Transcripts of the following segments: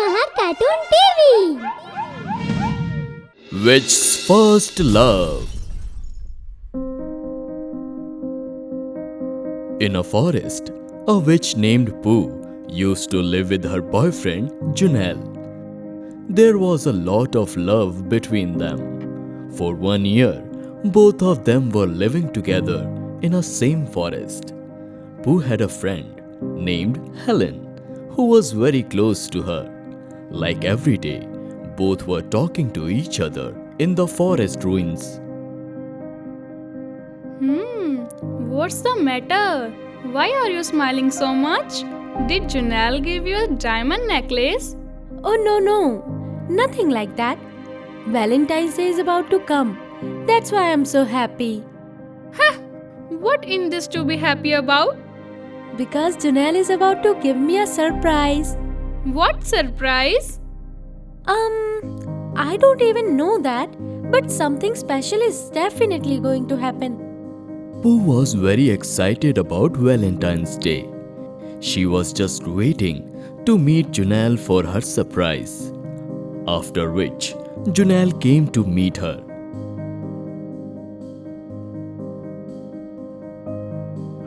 Mahar Cartoon TV. Witch's first love. In a forest, a witch named Pooh used to live with her boyfriend Junel. There was a lot of love between them. For 1 year, both of them were living together in a same forest. Pooh had a friend named Helen who was very close to her. Like every day, both were talking to each other in the forest ruins. What's the matter? Why are you smiling so much? Did Janelle give you a diamond necklace? Oh no, nothing like that. Valentine's Day is about to come. That's why I'm so happy. What in this to be happy about? Because Janelle is about to give me a surprise. What surprise? I don't even know that, but something special is definitely going to happen. Pooh was very excited about Valentine's Day. She was just waiting to meet Junelle for her surprise. After which, Junelle came to meet her.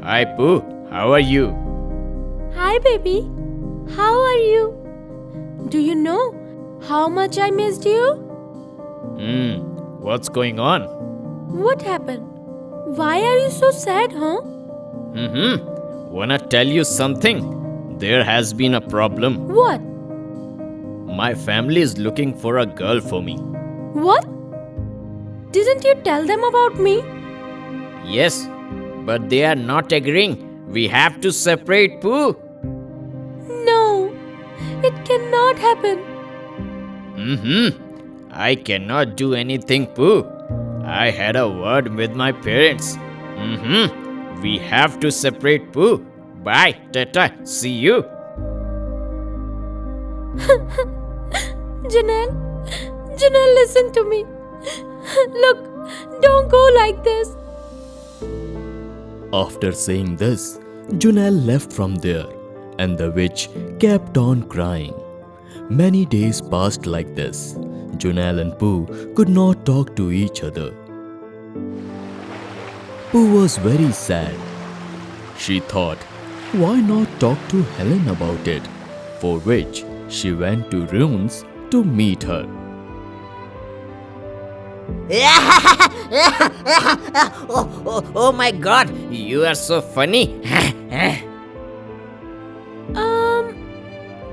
Hi Pooh, how are you? Hi baby, how are you? Do you know how much I missed you? What's going on? What happened? Why are you so sad, huh? Wanna tell you something? There has been a problem. What? My family is looking for a girl for me. What? Didn't you tell them about me? Yes, but they are not agreeing. We have to separate, Pooh. No, it cannot happen. I cannot do anything, Pooh. I had a word with my parents. We have to separate, Pooh. Bye, Tata. See you. Janelle, listen to me. Look, don't go like this. After saying this, Junelle left from there, and the witch kept on crying. Many days passed like this. Junelle and Pooh could not talk to each other. Pooh was very sad. She thought, why not talk to Helen about it? For which she went to ruins to meet her. Oh my god, you are so funny.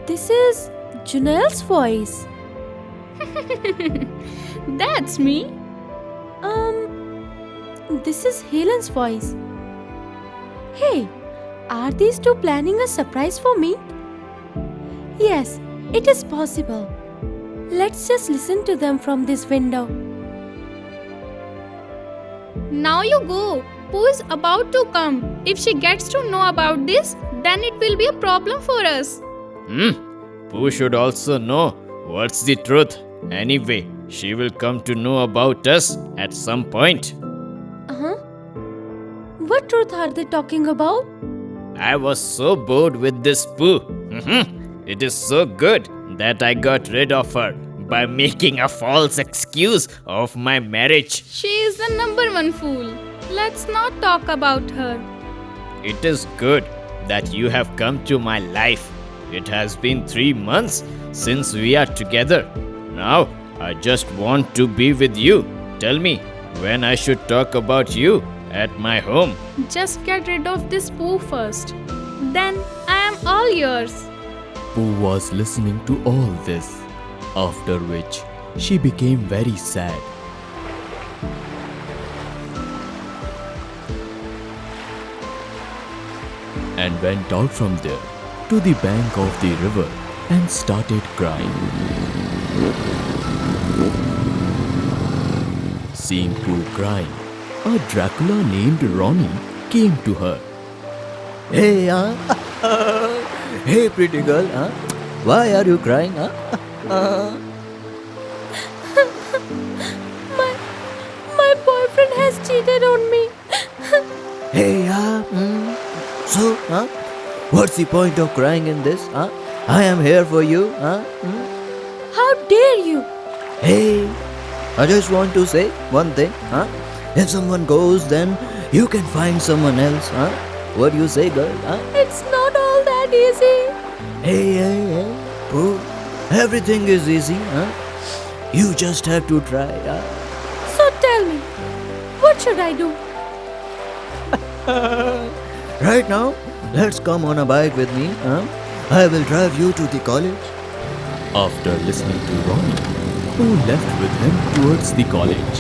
This is Janelle's voice. That's me. This is Helen's voice. Hey, are these two planning a surprise for me? Yes, it is possible. Let's just listen to them from this window. Now you go. Pooh is about to come. If she gets to know about this, then it will be a problem for us. Pooh should also know what's the truth. Anyway, she will come to know about us at some point. What truth are they talking about? I was so bored with this Pooh. It is so good that I got rid of her by making a false excuse of my marriage. She is the number one fool. Let's not talk about her. It is good that you have come to my life. It has been 3 months since we are together. Now, I just want to be with you. Tell me when I should talk about you at my home. Just get rid of this Pooh first. Then I am all yours. Pooh was listening to all this, after which she became very sad. And went out from there to the bank of the river and started crying. Seeing Pooh crying, a Dracula named Ronnie came to her. Hey, hey, pretty girl, why are you crying? My boyfriend has cheated on me. Hey, so, what's the point of crying in this? I am here for you. Huh? How dare you? Hey, I just want to say one thing. Huh? If someone goes, then you can find someone else. Huh? What do you say, girl? Huh? It's not all that easy. Hey. Bro, everything is easy. Huh? You just have to try. Huh? So tell me, what should I do? Right now, let's come on a bike with me. Huh? I will drive you to the college. After listening to Ronnie, Pooh left with him towards the college.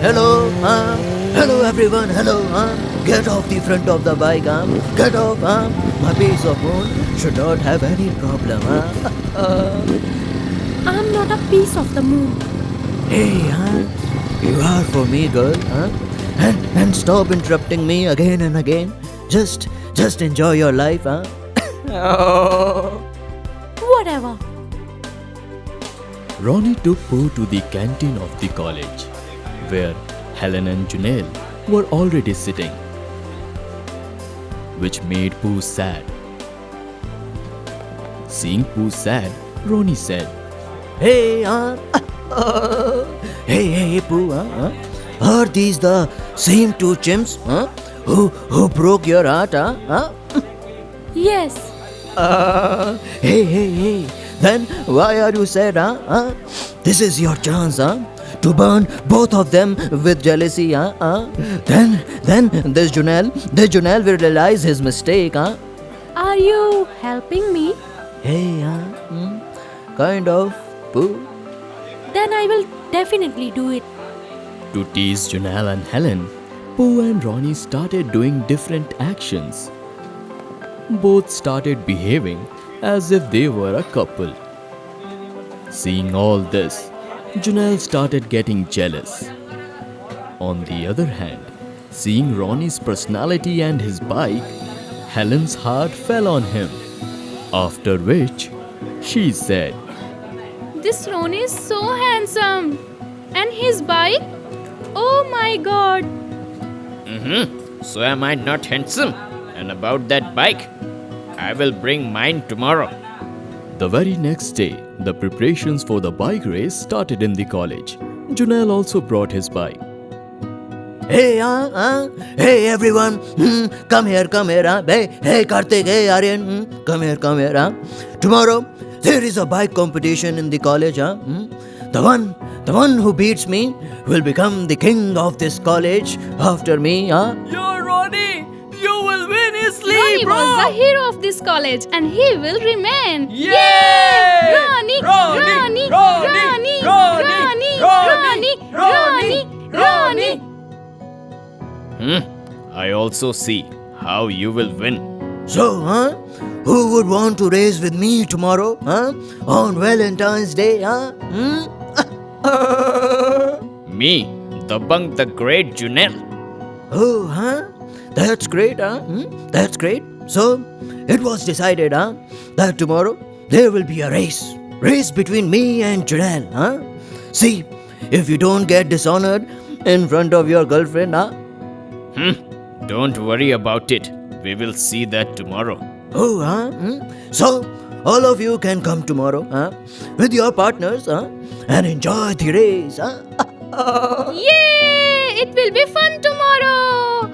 Hello, hello everyone, hello, get off the front of the bike, get off, my piece of moon should not have any problem, I'm not a piece of the moon. Hey, you are for me, girl, and stop interrupting me again and again. Just enjoy your life, Whatever. Ronnie took Pooh to the canteen of the college, where Helen and Janelle were already sitting, which made Pooh sad. Seeing Pooh sad, Ronnie said, Hey, hey, Pooh, are these the same two chimps, who broke your heart, Yes. Hey. Then why are you sad, This is your chance, to burn both of them with jealousy, Then this Junel will realize his mistake, Are you helping me? Hey, kind of, Pooh. Then I will definitely do it. to tease Janelle and Helen, Pooh and Ronnie started doing different actions. Both started behaving as if they were a couple. Seeing all this, Janelle started getting jealous. On the other hand, seeing Ronnie's personality and his bike, Helen's heart fell on him. After which, she said, This Ronnie is so handsome. And his bike? Oh my god. So am I not handsome? And about that bike, I will bring mine tomorrow. The very next day, the preparations for the bike race started in the college. Janelle also brought his bike. Hey, hey everyone, come here, hey, Karthik, hey, Aryan, come here, Tomorrow, there is a bike competition in the college, The one who beats me will become the king of this college after me, You're Ronnie! You will win easily, Ronnie was the hero of this college and he will remain. Yay! Ronnie! Ronnie! Ronnie! Ronnie! Ronnie! Ronnie! Ronnie! I also see how you will win. So, who would want to race with me tomorrow, on Valentine's Day, Me, Dabang the Great Junel. Oh, That's great, That's great. So, it was decided, that tomorrow there will be a race. Race between me and Janelle, See, if you don't get dishonored in front of your girlfriend, Don't worry about it. We will see that tomorrow. Oh, So, all of you can come tomorrow, with your partners, and enjoy the race, Yay! It will be fun tomorrow!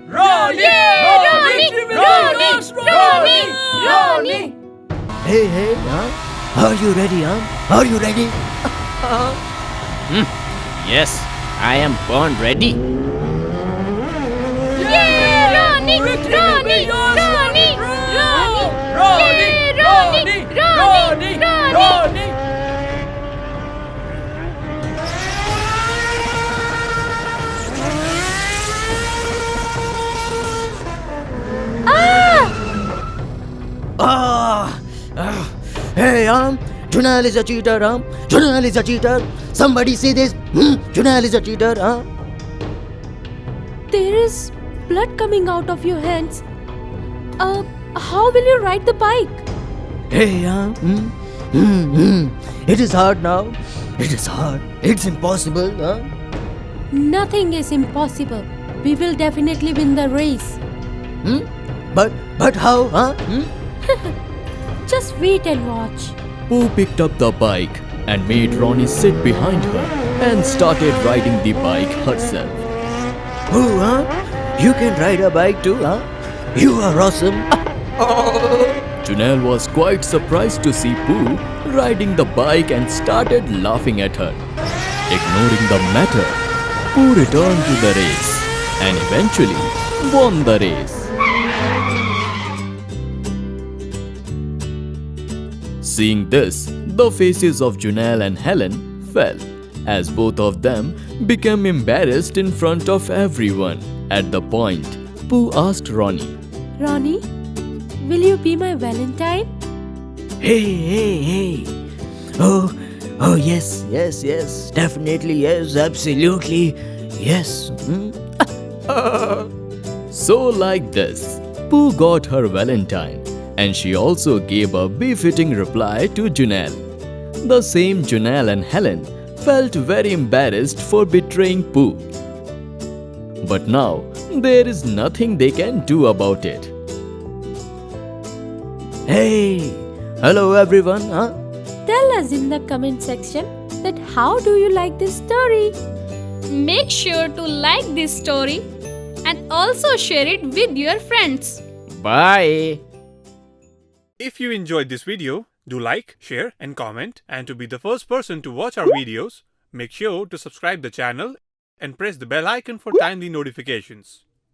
Ronnie! Ronnie! Hey, Are you ready, Are you ready? Yes, I am born ready. Yay! Ronnie! Ronnie! Ronnie! Ronnie! Ronnie! Hey, Junal is a cheater, Junal is a cheater. Somebody say this, Junal is a cheater, There is blood coming out of your hands. How will you ride the bike? Hey, It is hard now. It is hard. It's impossible, Nothing is impossible. We will definitely win the race. But how, Just wait and watch. Pooh picked up the bike and made Ronnie sit behind her and started riding the bike herself. Pooh, huh? You can ride a bike too, huh? You are awesome. Junelle was quite surprised to see Pooh riding the bike and started laughing at her. Ignoring the matter, Pooh returned to the race and eventually won the race. Seeing this, the faces of Junelle and Helen fell as both of them became embarrassed in front of everyone. At the point, Pooh asked Ronnie, Ronnie, will you be my Valentine? Hey. Oh, yes, definitely, yes, absolutely, yes. So like this, Pooh got her Valentine and she also gave a befitting reply to Junelle. The same Junelle and Helen felt very embarrassed for betraying Pooh. But now, there is nothing they can do about it. Hey, hello everyone, huh? Tell us in the comment section that how do you like this story? Make sure to like this story and also share it with your friends. Bye. If you enjoyed this video, do like, share and comment, and to be the first person to watch our videos, make sure to subscribe the channel and press the bell icon for timely notifications.